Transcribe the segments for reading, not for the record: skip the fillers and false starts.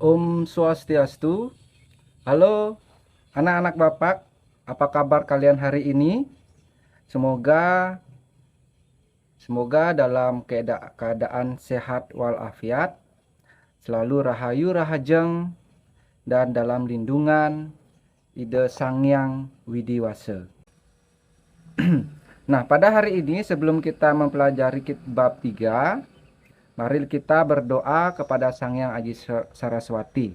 Om Swastiastu. Halo anak-anak Bapak, apa kabar kalian hari ini? Semoga dalam keadaan sehat walafiat, selalu rahayu rahajeng, dan dalam lindungan Ide Sang Hyang Widiwasa. Nah, pada hari ini sebelum kita mempelajari bab 3, mari kita berdoa kepada Sang Hyang Aji Saraswati.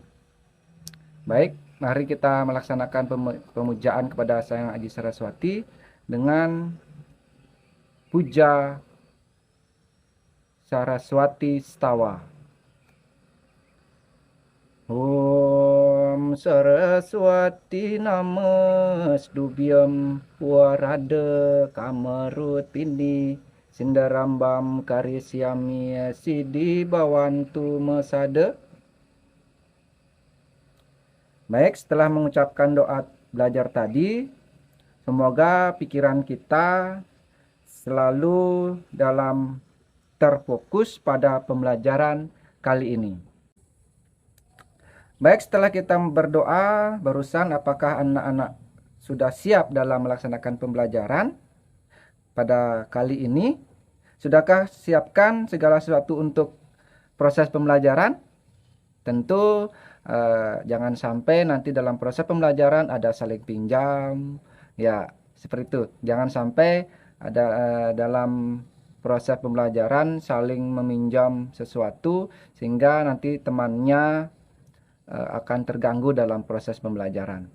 Baik, mari kita melaksanakan pemujaan kepada Sang Hyang Aji Saraswati dengan puja Saraswati Stawa. Om Saraswati Namastubhyam Warada Kamarut Pindi Sindarambam Karisyami Sidi Bawantu Mesada. Baik, setelah mengucapkan doa belajar tadi, semoga pikiran kita selalu dalam terfokus pada pembelajaran kali ini. Baik, setelah kita berdoa barusan, apakah anak-anak sudah siap dalam melaksanakan pembelajaran pada kali ini? Sudahkah siapkan segala sesuatu untuk proses pembelajaran? Tentu jangan sampai nanti dalam proses pembelajaran ada saling pinjam, ya seperti itu. Jangan sampai ada dalam proses pembelajaran saling meminjam sesuatu sehingga nanti temannya akan terganggu dalam proses pembelajaran.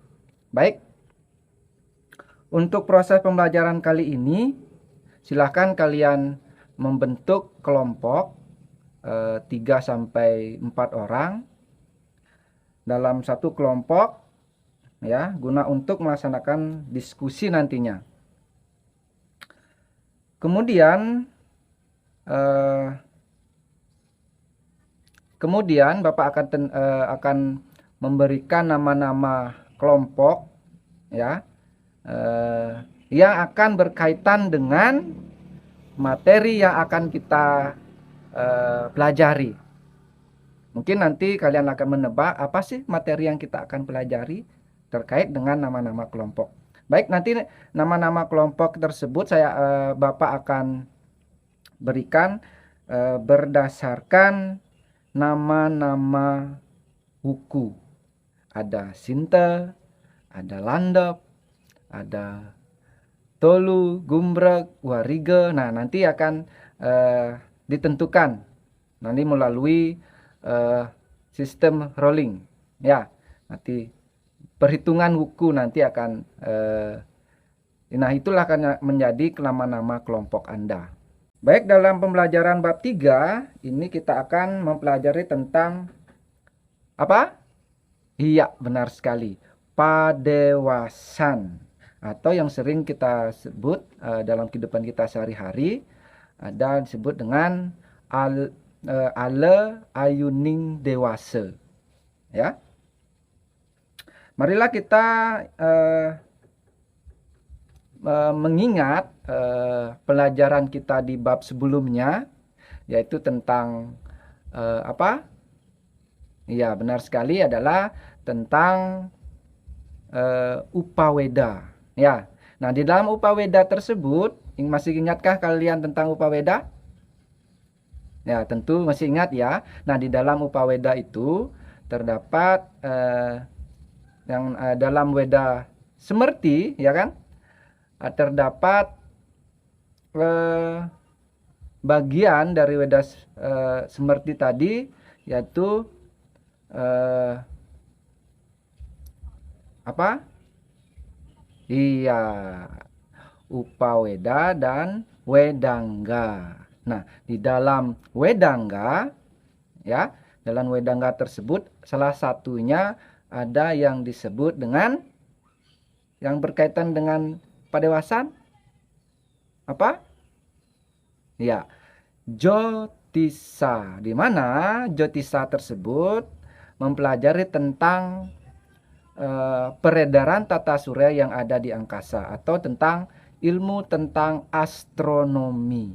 Baik, untuk proses pembelajaran kali ini silahkan kalian membentuk kelompok 3-4 orang dalam satu kelompok, ya, guna untuk melaksanakan diskusi nantinya. Kemudian Bapak akan memberikan nama-nama kelompok, ya, yang akan berkaitan dengan materi yang akan kita pelajari. Mungkin nanti kalian akan menebak apa sih materi yang kita akan pelajari terkait dengan nama-nama kelompok. Baik, nanti nama-nama kelompok tersebut Bapak akan berikan berdasarkan nama-nama buku. Ada Sinta, ada Landep, ada Tolu, Gumbrek, Warige. Nah, nanti akan ditentukan nanti melalui sistem rolling, ya. Nanti perhitungan buku nanti akan nah itulah akan menjadi nama-nama kelompok Anda. Baik, dalam pembelajaran bab 3 ini kita akan mempelajari tentang apa? Iya, benar sekali. Padewasan, atau yang sering kita sebut dalam kehidupan kita sehari-hari ada disebut dengan ale ayuning dewasa, ya. Marilah kita mengingat pelajaran kita di bab sebelumnya, yaitu tentang apa? Iya, benar sekali, adalah tentang upaweda, ya. Nah, di dalam upaweda tersebut, masih ingatkah kalian tentang upaweda? Ya, tentu masih ingat, ya. Nah, di dalam upaweda itu terdapat yang dalam weda semerti, ya kan? Terdapat bagian dari weda semerti tadi, yaitu apa? Iya, upaweda dan wedangga. Nah, di dalam wedangga, ya, dalam wedangga tersebut salah satunya ada yang disebut dengan yang berkaitan dengan padewasan. Apa? Ya, Jyotisa. Di mana Jyotisa tersebut mempelajari tentang peredaran tata surya yang ada di angkasa, atau tentang ilmu tentang astronomi.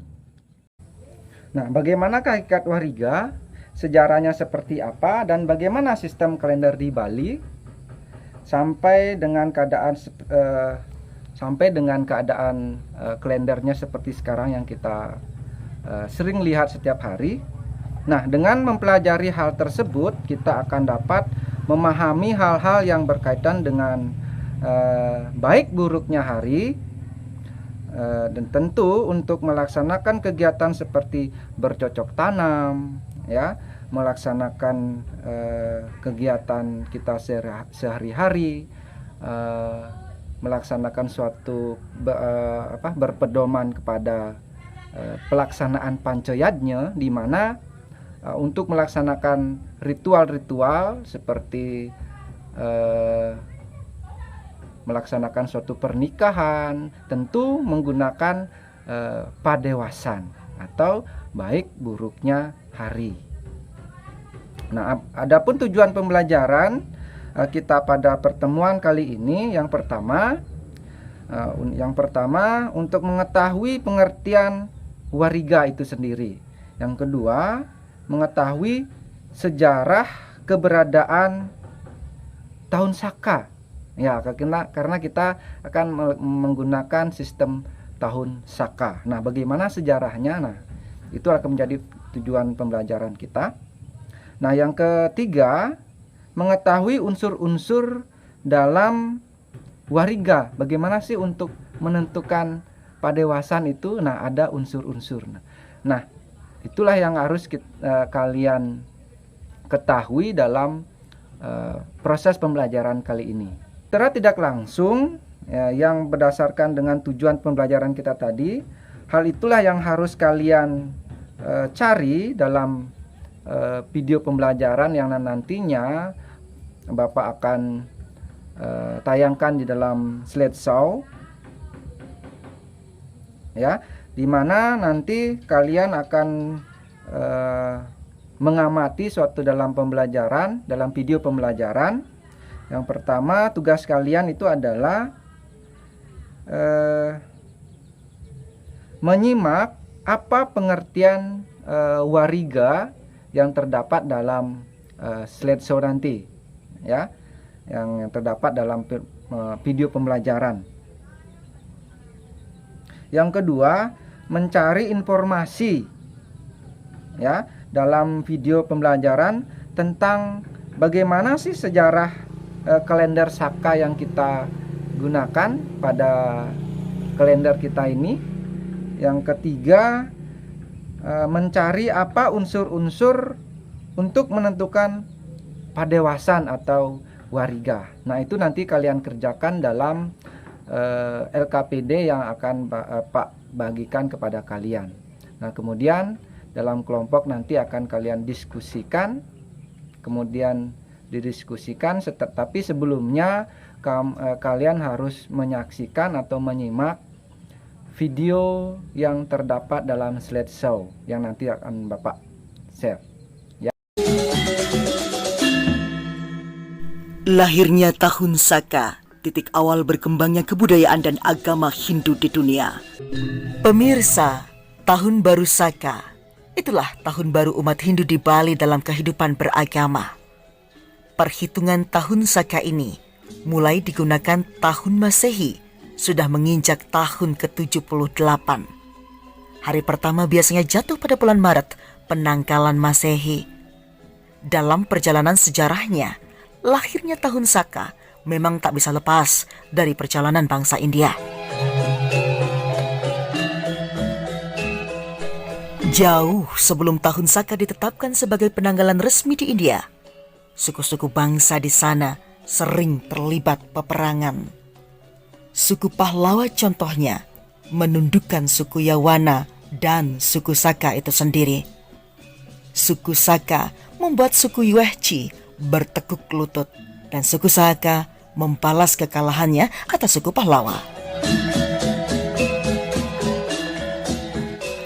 Nah, bagaimanakah hakikat wariga? sejarahnya seperti apa dan bagaimana sistem kalender di Bali sampai dengan keadaan kalendernya seperti sekarang yang kita sering lihat setiap hari. Nah, dengan mempelajari hal tersebut, kita akan dapat memahami hal-hal yang berkaitan dengan baik buruknya hari, dan tentu untuk melaksanakan kegiatan seperti bercocok tanam, ya, melaksanakan kegiatan kita sehari-hari, melaksanakan suatu berpedoman kepada pelaksanaan pancoyadnya, di mana untuk melaksanakan ritual-ritual seperti melaksanakan suatu pernikahan tentu menggunakan padewasan atau baik buruknya hari. Nah, adapun tujuan pembelajaran kita pada pertemuan kali ini yang pertama untuk mengetahui pengertian wariga itu sendiri. Yang kedua, mengetahui sejarah keberadaan tahun Saka. Ya, karena kita akan menggunakan sistem tahun Saka. Nah, bagaimana sejarahnya? Nah, itu akan menjadi tujuan pembelajaran kita. Nah, yang ketiga, mengetahui unsur-unsur dalam wariga. Bagaimana sih untuk menentukan padewasan itu? Nah, ada unsur-unsur. Nah, itulah yang harus kalian ketahui dalam proses pembelajaran kali ini. Secara tidak langsung, ya, yang berdasarkan dengan tujuan pembelajaran kita tadi, hal itulah yang harus kalian cari dalam video pembelajaran yang nantinya Bapak akan tayangkan di dalam slideshow, ya, dimana nanti kalian akan mengamati suatu dalam video pembelajaran. Yang pertama, tugas kalian itu adalah menyimak apa pengertian wariga yang terdapat dalam slideshow nanti, ya, yang terdapat dalam video pembelajaran. Yang kedua, mencari informasi, ya, dalam video pembelajaran tentang bagaimana sih sejarah kalender Saka yang kita gunakan pada kalender kita ini. Yang ketiga, mencari apa unsur-unsur untuk menentukan padewasan atau wariga. Nah, itu nanti kalian kerjakan dalam LKPD yang akan Pak bagikan kepada kalian. Nah, kemudian dalam kelompok nanti akan kalian diskusikan, kemudian didiskusikan, tapi sebelumnya kalian harus menyaksikan atau menyimak video yang terdapat dalam slideshow yang nanti akan Bapak share, ya. Lahirnya tahun Saka, titik awal berkembangnya kebudayaan dan agama Hindu di dunia. Pemirsa, tahun baru Saka, itulah tahun baru umat Hindu di Bali dalam kehidupan beragama. Perhitungan tahun Saka ini mulai digunakan tahun Masehi, sudah menginjak tahun ke-78. Hari pertama biasanya jatuh pada bulan Maret, penanggalan Masehi. Dalam perjalanan sejarahnya, lahirnya tahun Saka memang tak bisa lepas dari perjalanan bangsa India. Jauh sebelum tahun Saka ditetapkan sebagai penanggalan resmi di India, suku-suku bangsa di sana sering terlibat peperangan. Suku Pahlawa contohnya menundukkan suku Yawana dan suku Saka itu sendiri. Suku Saka membuat suku Yuehchi bertekuk lutut dan suku Saka membalas kekalahannya atas suku Pahlawa.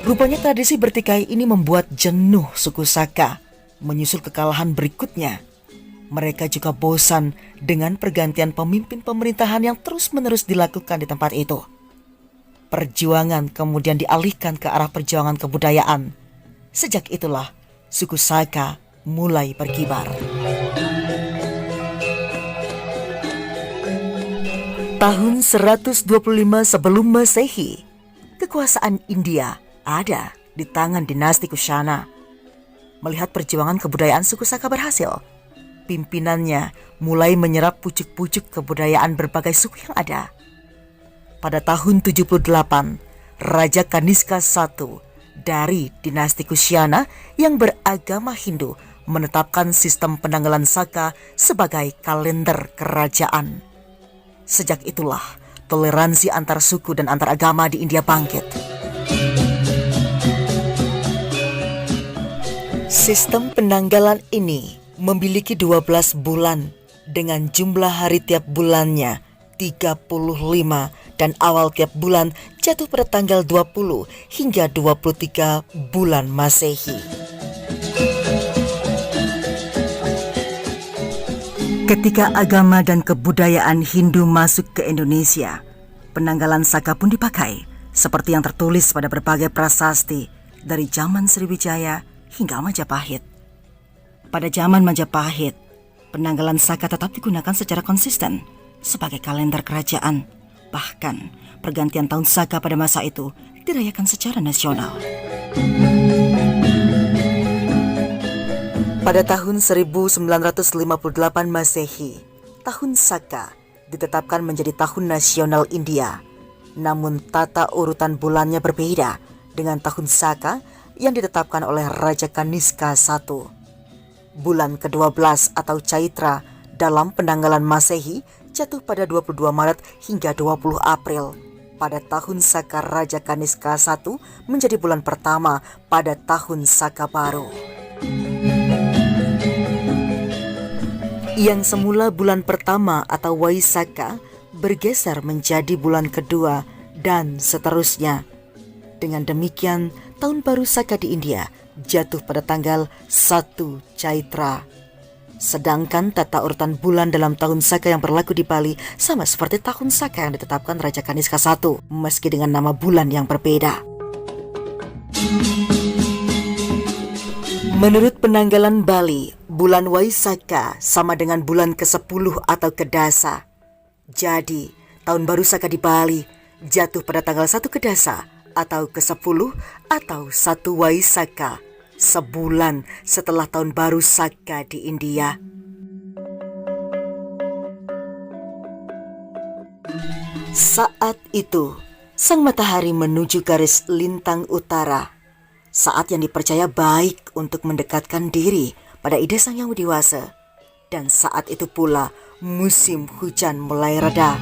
Rupanya tradisi bertikai ini membuat jenuh suku Saka. Menyusul kekalahan berikutnya, mereka juga bosan dengan pergantian pemimpin pemerintahan yang terus-menerus dilakukan di tempat itu. Perjuangan kemudian dialihkan ke arah perjuangan kebudayaan. Sejak itulah, suku Saka mulai berkibar. Tahun 125 sebelum Masehi, kekuasaan India ada di tangan dinasti Kushana. Melihat perjuangan kebudayaan suku Saka berhasil, pimpinannya mulai menyerap pucuk-pucuk kebudayaan berbagai suku yang ada. Pada tahun 78, Raja Kaniska I dari dinasti Kushana yang beragama Hindu menetapkan sistem penanggalan Saka sebagai kalender kerajaan. Sejak itulah toleransi antar suku dan antar agama di India bangkit. Sistem penanggalan ini memiliki 12 bulan dengan jumlah hari tiap bulannya 35 dan awal tiap bulan jatuh pada tanggal 20 hingga 23 bulan Masehi. Ketika agama dan kebudayaan Hindu masuk ke Indonesia, penanggalan Saka pun dipakai seperti yang tertulis pada berbagai prasasti dari zaman Sriwijaya hingga Majapahit. Pada zaman Majapahit, penanggalan Saka tetap digunakan secara konsisten sebagai kalender kerajaan. Bahkan, pergantian tahun Saka pada masa itu dirayakan secara nasional. Pada tahun 1958 Masehi, tahun Saka ditetapkan menjadi tahun nasional India. Namun tata urutan bulannya berbeda dengan tahun Saka yang ditetapkan oleh Raja Kaniska I. Bulan ke-12 atau Chaitra dalam penanggalan Masehi jatuh pada 22 Maret hingga 20 April. Pada tahun Saka Raja Kaniska I menjadi bulan pertama pada tahun Saka baru. Yang semula bulan pertama atau Waisaka bergeser menjadi bulan kedua dan seterusnya. Dengan demikian, tahun baru Saka di India jatuh pada tanggal 1 Chaitra. Sedangkan tata urutan bulan dalam tahun Saka yang berlaku di Bali sama seperti tahun Saka yang ditetapkan Raja Kaniska I, meski dengan nama bulan yang berbeda. Menurut penanggalan Bali, bulan Waisaka sama dengan bulan ke-10 atau Kedasa. Jadi, tahun baru Saka di Bali jatuh pada tanggal 1 Kedasa atau ke-10 atau 1 Waisaka, sebulan setelah tahun baru Saka di India. Saat itu, sang matahari menuju garis lintang utara. Saat yang dipercaya baik untuk mendekatkan diri pada ide Sang Yang Widiwasa. Dan saat itu pula musim hujan mulai reda.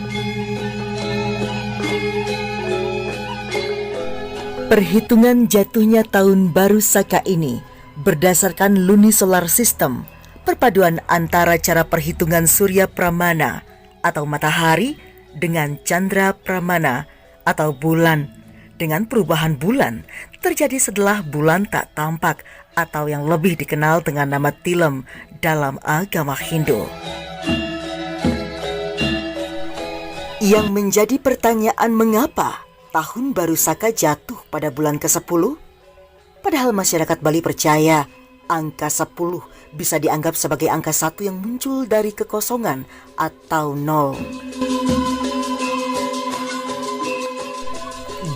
Perhitungan jatuhnya tahun baru Saka ini berdasarkan lunisolar system, perpaduan antara cara perhitungan Surya Pramana atau matahari dengan Chandra Pramana atau bulan. Dengan perubahan bulan terjadi setelah bulan tak tampak atau yang lebih dikenal dengan nama Tilem dalam agama Hindu. Yang menjadi pertanyaan mengapa tahun baru Saka jatuh pada bulan ke-10? Padahal masyarakat Bali percaya angka 10 bisa dianggap sebagai angka 1 yang muncul dari kekosongan atau 0.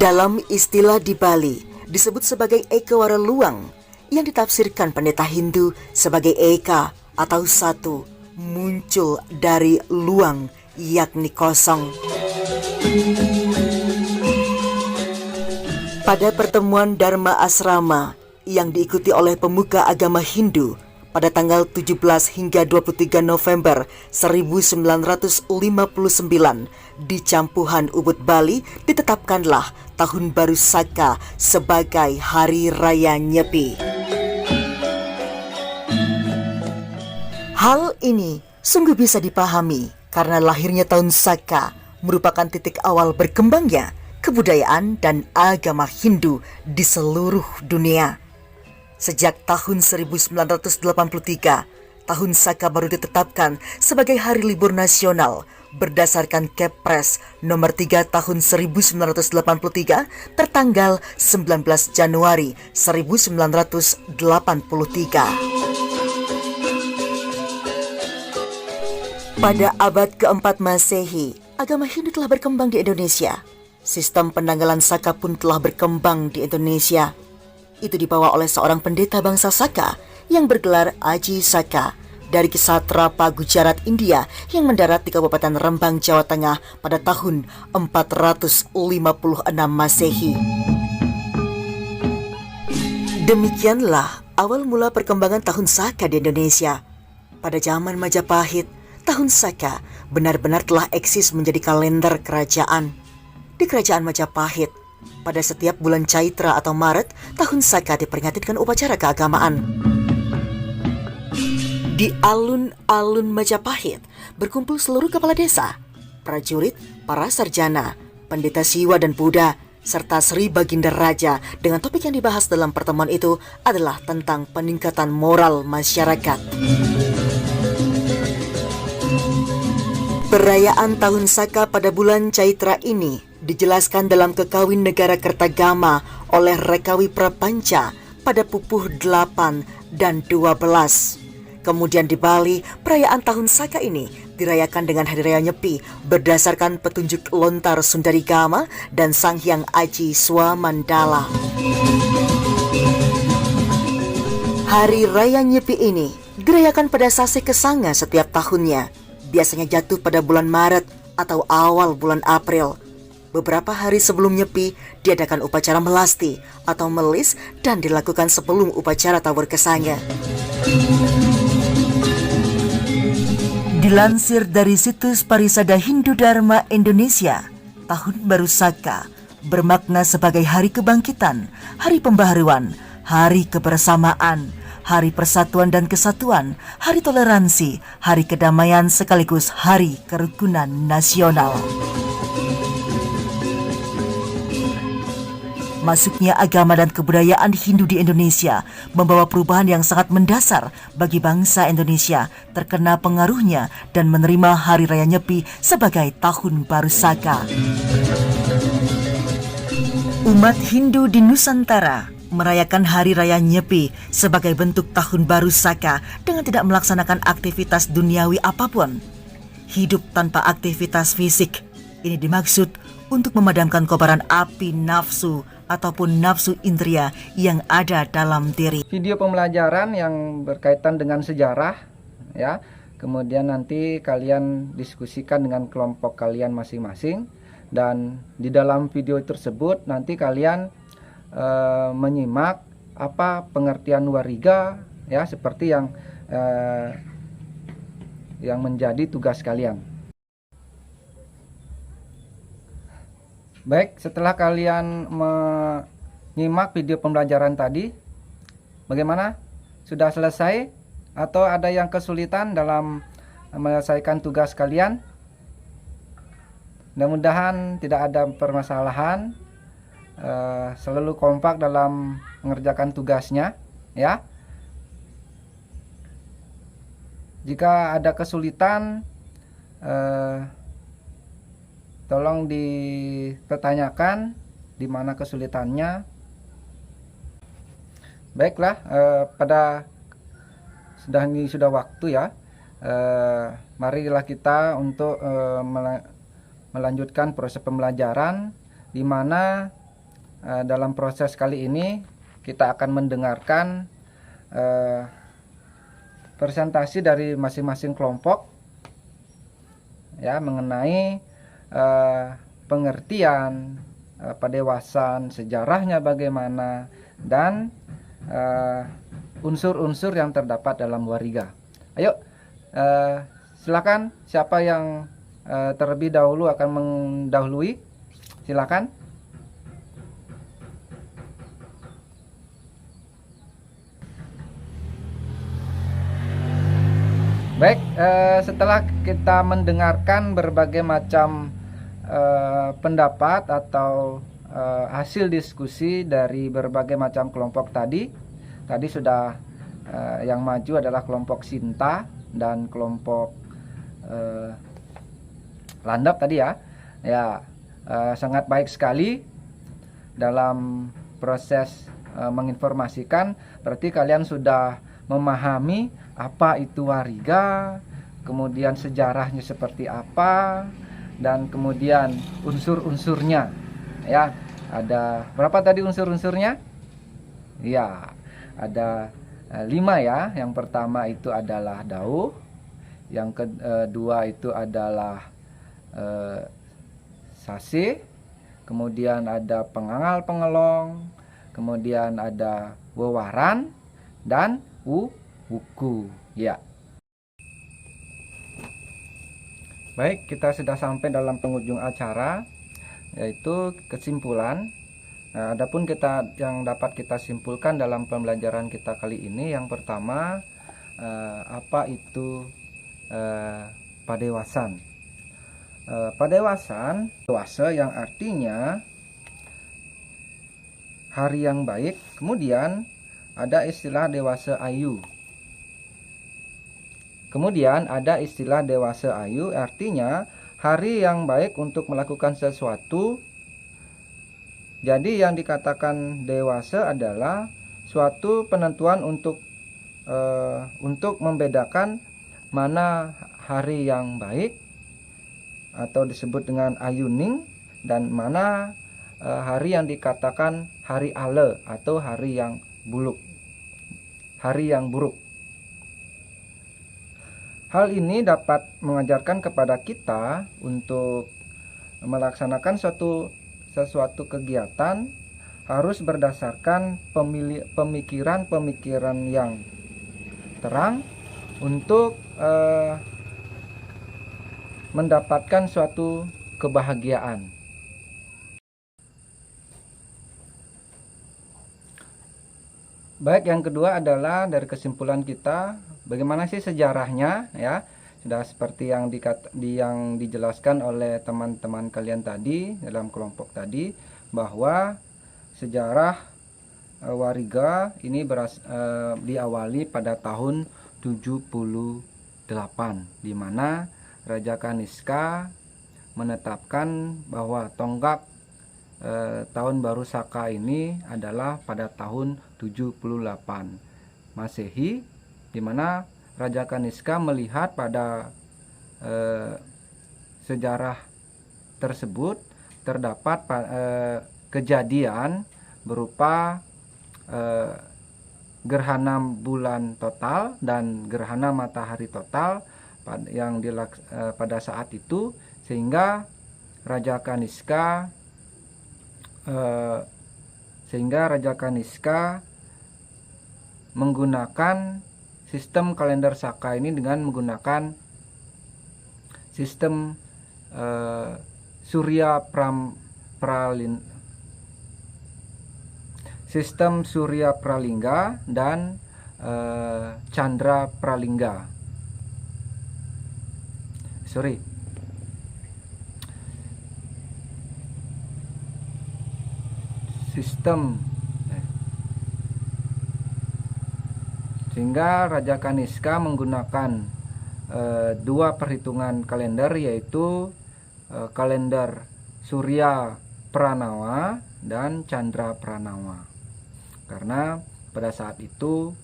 Dalam istilah di Bali disebut sebagai Ekawara Luang yang ditafsirkan pendeta Hindu sebagai Eka atau 1 muncul dari luang yakni kosong. Pada pertemuan Dharma Asrama yang diikuti oleh pemuka agama Hindu pada tanggal 17 hingga 23 November 1959 di Campuhan Ubud, Bali, ditetapkanlah tahun baru Saka sebagai Hari Raya Nyepi. Hal ini sungguh bisa dipahami karena lahirnya tahun Saka merupakan titik awal berkembangnya kebudayaan dan agama Hindu di seluruh dunia. Sejak tahun 1983, tahun Saka baru ditetapkan sebagai hari libur nasional berdasarkan Kepres nomor 3 tahun 1983 tertanggal 19 Januari 1983. Pada abad keempat Masehi, agama Hindu telah berkembang di Indonesia. Sistem penanggalan Saka pun telah berkembang di Indonesia. Itu dibawa oleh seorang pendeta bangsa Saka yang bergelar Aji Saka dari Kesatrapa Gujarat, India yang mendarat di Kabupaten Rembang, Jawa Tengah pada tahun 456 Masehi. Demikianlah awal mula perkembangan tahun Saka di Indonesia. Pada zaman Majapahit, tahun Saka benar-benar telah eksis menjadi kalender kerajaan. Di kerajaan Majapahit, pada setiap bulan Caitra atau Maret, tahun Saka diperingati dengan upacara keagamaan. Di alun-alun Majapahit berkumpul seluruh kepala desa, prajurit, para sarjana, pendeta Siwa dan Buddha, serta Sri Baginda Raja. Dengan topik yang dibahas dalam pertemuan itu adalah tentang peningkatan moral masyarakat. Perayaan Tahun Saka pada bulan Caitra ini dijelaskan dalam Kekawin Negara Kertagama oleh Rekawi Prapanca pada pupuh 8 dan 12. Kemudian di Bali, perayaan Tahun Saka ini dirayakan dengan Hari Raya Nyepi berdasarkan petunjuk lontar Sundarigama dan Sang Hyang Aji Swamandala. Hari Raya Nyepi ini dirayakan pada Sase Kesanga setiap tahunnya. Biasanya jatuh pada bulan Maret atau awal bulan April. Beberapa hari sebelum Nyepi, diadakan upacara melasti atau melis dan dilakukan sebelum upacara Tawur Kesanga. Dilansir dari situs Parisada Hindu Dharma Indonesia, Tahun Baru Saka bermakna sebagai hari kebangkitan, hari pembaharuan, hari kebersamaan, hari persatuan dan kesatuan, hari toleransi, hari kedamaian sekaligus hari kerukunan nasional. Masuknya agama dan kebudayaan Hindu di Indonesia membawa perubahan yang sangat mendasar bagi bangsa Indonesia, terkena pengaruhnya dan menerima Hari Raya Nyepi sebagai Tahun Baru Saka. Umat Hindu di Nusantara merayakan Hari Raya Nyepi sebagai bentuk Tahun Baru Saka dengan tidak melaksanakan aktivitas duniawi apapun. Hidup tanpa aktivitas fisik ini dimaksud untuk memadamkan kobaran api nafsu ataupun nafsu indria yang ada dalam diri. Video pembelajaran yang berkaitan dengan sejarah, ya. Kemudian nanti kalian diskusikan dengan kelompok kalian masing-masing, dan di dalam video tersebut nanti kalian menyimak apa pengertian wariga, ya, seperti yang menjadi tugas kalian. Baik, setelah kalian menyimak video pembelajaran tadi, bagaimana? Sudah selesai atau ada yang kesulitan dalam menyelesaikan tugas kalian? Mudah-mudahan tidak ada permasalahan, selalu kompak dalam mengerjakan tugasnya, ya. Jika ada kesulitan, tolong dipertanyakan di mana kesulitannya. Baiklah, sudah waktu, ya. Marilah kita untuk melanjutkan proses pembelajaran, di mana dalam proses kali ini kita akan mendengarkan presentasi dari masing-masing kelompok, ya, mengenai pengertian padewasan, sejarahnya bagaimana, dan unsur-unsur yang terdapat dalam wariga. Ayo, silakan, siapa yang terlebih dahulu akan mendahului, silakan. Baik, setelah kita mendengarkan berbagai macam pendapat atau hasil diskusi dari berbagai macam kelompok tadi sudah yang maju adalah kelompok Sinta dan kelompok Landap tadi, ya. Sangat baik sekali dalam proses menginformasikan. Berarti kalian sudah memahami apa itu wariga, kemudian sejarahnya seperti apa, dan kemudian unsur-unsurnya. Ya, ada berapa tadi unsur-unsurnya? Ya, ada 5 ya. Yang pertama itu adalah dauh, yang kedua itu adalah sase, kemudian ada pengangal pengelong, kemudian ada wewaran, dan wuku. Ya. Baik, kita sudah sampai dalam penghujung acara, yaitu kesimpulan. Nah, adapun yang dapat kita simpulkan dalam pembelajaran kita kali ini, yang pertama, apa itu padewasan? Padewasan, dewasa yang artinya hari yang baik. Kemudian ada istilah dewasa ayu. Kemudian ada istilah dewasa ayu, artinya hari yang baik untuk melakukan sesuatu. Jadi yang dikatakan dewasa adalah suatu penentuan untuk membedakan mana hari yang baik atau disebut dengan ayuning, dan mana hari yang dikatakan hari ale atau hari yang buruk. Hal ini dapat mengajarkan kepada kita untuk melaksanakan sesuatu kegiatan harus berdasarkan pemikiran yang terang untuk mendapatkan suatu kebahagiaan. Baik, yang kedua adalah dari kesimpulan kita, bagaimana sih sejarahnya, ya. Sudah seperti yang dijelaskan oleh teman-teman kalian tadi dalam kelompok tadi, bahwa sejarah Wariga ini diawali pada tahun 78, di mana Raja Kaniska menetapkan bahwa tonggak tahun baru Saka ini adalah pada tahun 78 Masehi, di mana Raja Kaniska melihat pada sejarah tersebut terdapat kejadian berupa gerhana bulan total dan gerhana matahari total pada saat itu, sehingga Raja Kaniska menggunakan sistem kalender Saka ini dengan menggunakan sistem Surya Pralingga dan Chandra Pralingga. Sehingga Raja Kaniska menggunakan dua perhitungan kalender, yaitu kalender Surya Pranawa dan Chandra Pranawa, karena pada saat itu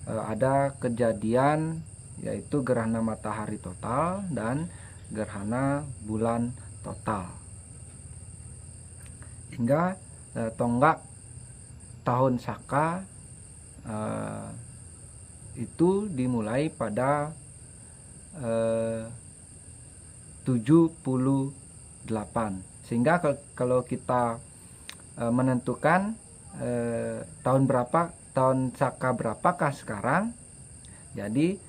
ada kejadian yaitu gerhana matahari total dan gerhana bulan total, hingga tonggak tahun Saka itu dimulai pada 78, sehingga kalau kita menentukan tahun Saka berapakah sekarang, jadi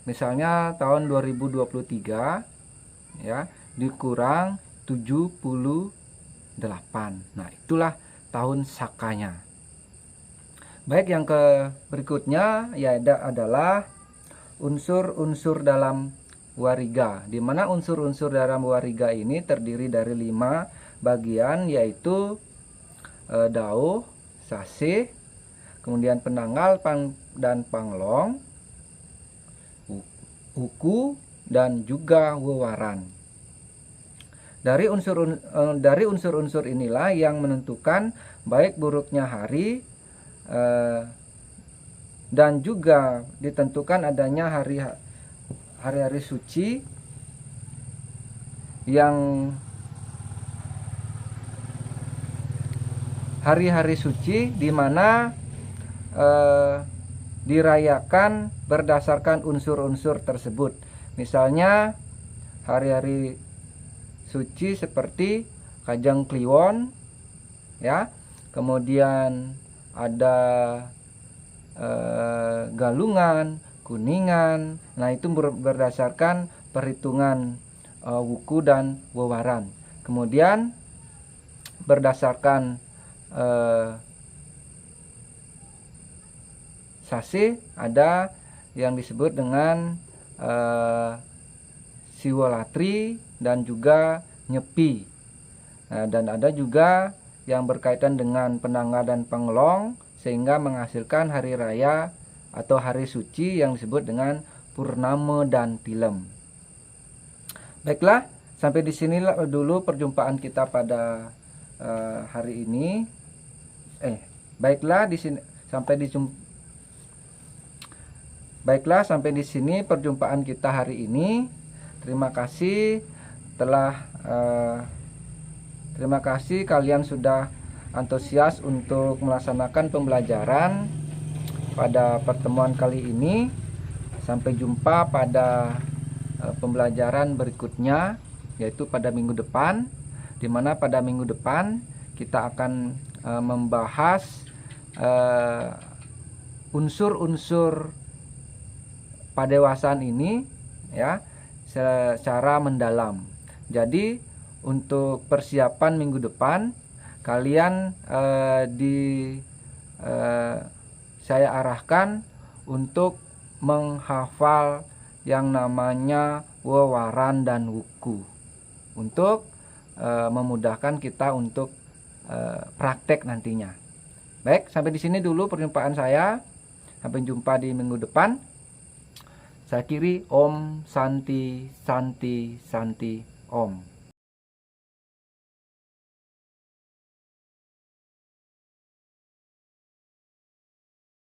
misalnya tahun 2023 ya dikurang 78, nah itulah tahun Sakanya. Baik, yang berikutnya ya adalah unsur-unsur dalam Wariga, di mana unsur-unsur dalam Wariga ini terdiri dari 5 bagian, yaitu dauh, sase, kemudian penanggal dan panglong, wuku, dan juga wewaran. Dari unsur-unsur inilah yang menentukan baik buruknya hari, dan juga ditentukan adanya hari-hari suci yang hari-hari suci di mana dirayakan berdasarkan unsur-unsur tersebut. Misalnya hari-hari suci seperti Kajang Kliwon, ya. Kemudian ada Galungan, Kuningan. Nah, itu berdasarkan perhitungan wuku dan wewaran. Kemudian berdasarkan sasi ada yang disebut dengan Siwolatri dan juga Nyepi. Nah, dan ada juga yang berkaitan dengan Penangga dan Penglong sehingga menghasilkan hari raya atau hari suci yang disebut dengan Purnama dan Tilem. Baiklah, sampai di sinilah dulu perjumpaan kita pada hari ini. Baiklah sampai di sini perjumpaan kita hari ini. Terima kasih kalian sudah antusias untuk melaksanakan pembelajaran pada pertemuan kali ini. Sampai jumpa pada pembelajaran berikutnya, yaitu pada minggu depan, di mana pada minggu depan kita akan membahas unsur-unsur padewasaan ini, ya, secara mendalam. Jadi untuk persiapan minggu depan kalian saya arahkan untuk menghafal yang namanya wewaran dan wuku untuk memudahkan kita untuk praktek nantinya. Baik, sampai di sini dulu perjumpaan saya. Sampai jumpa di minggu depan. Saya akhiri Om Santi Santi Santi Om.